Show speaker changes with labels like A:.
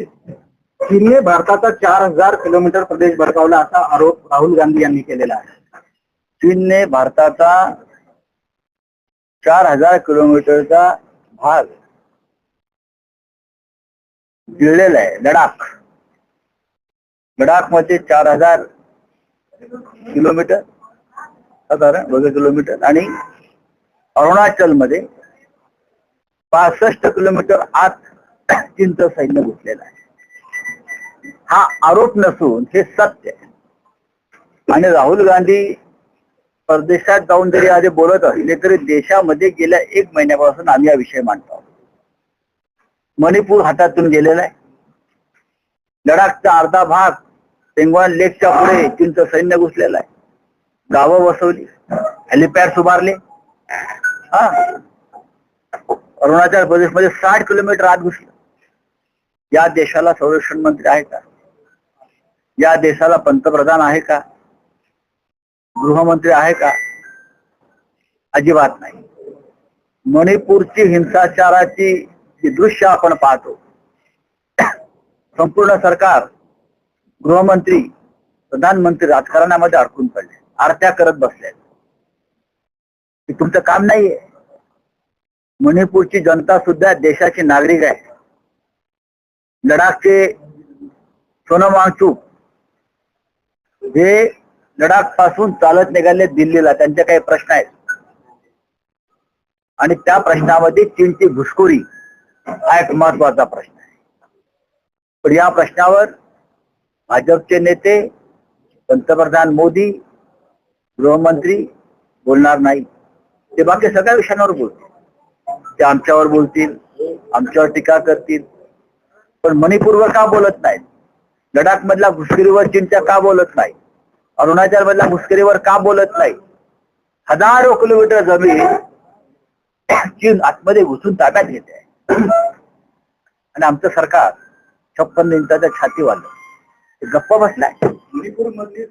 A: चीनने भारताचा 4,000 किलोमीटर प्रदेश भडकावला असा आरोप राहुल गांधी यांनी केलेला आहे.
B: चीनने भारताचा 4,000 किलोमीटरचा भाग गिळलेला आहे. लडाख मध्ये 4,000 किलोमीटर साधारण किलोमीटर आणि अरुणाचल मध्ये 65 किलोमीटर आत चीनचं सैन्य घुसलेलं आहे. हा आरोप नसून हे सत्य आहे. आणि राहुल गांधी परदेशात जाऊन जरी आधी बोलत असले तरी देशामध्ये गेल्या 1 महिन्यापासून आम्ही हा विषय मांडतो. मणिपूर हातातून गेलेला आहे. लडाखचा अर्धा भाग पेंगॉन लेकच्या पुढे चीनचं सैन्य घुसलेलं आहे. गावं वसवली, हेलिपॅड उभारले. अरुणाचल प्रदेशमध्ये 60 किलोमीटर आत घुसलं. या देशाला संरक्षण मंत्री आहे का? या देशाला पंतप्रधान आहे का? गृहमंत्री आहे का? अजिबात नाही. मणिपूरची हिंसाचाराची जी दृश्य आपण पाहतो, संपूर्ण सरकार, गृहमंत्री, प्रधानमंत्री राजकारणामध्ये अडकून पडले, आरत्या करत बसले. हे तुमचं काम नाहीये. मणिपूरची जनता सुद्धा देशाची नागरिक आहे. लडाखचे सोनम वांगचुक हे लडाख पासून चालत निघाले दिल्लीला. त्यांचे काही प्रश्न आहेत आणि त्या प्रश्नामध्ये चीनची घुसखोरी हा एक महत्वाचा प्रश्न आहे. पण या प्रश्नावर भाजपचे नेते, पंतप्रधान मोदी, गृहमंत्री बोलणार नाही. ते बाकी सगळ्या विषयांवर बोलतील. ते आमच्यावर बोलतील, आमच्यावर टीका करतील, पण मणिपूरवर का बोलत नाहीत? लडाख मधल्या घुसखोरीवर चीनच्या का बोलत नाही? अरुणाचल मधल्या घुसखोरीवर का बोलत नाही? हजारो किलोमीटर जमीन चीन आतमध्ये घुसून ताब्यात घेते आहे आणि आमचं सरकार 56 इंचाच्या छाती वाढलं गप्प बसलाय.
A: मणिपूर मधली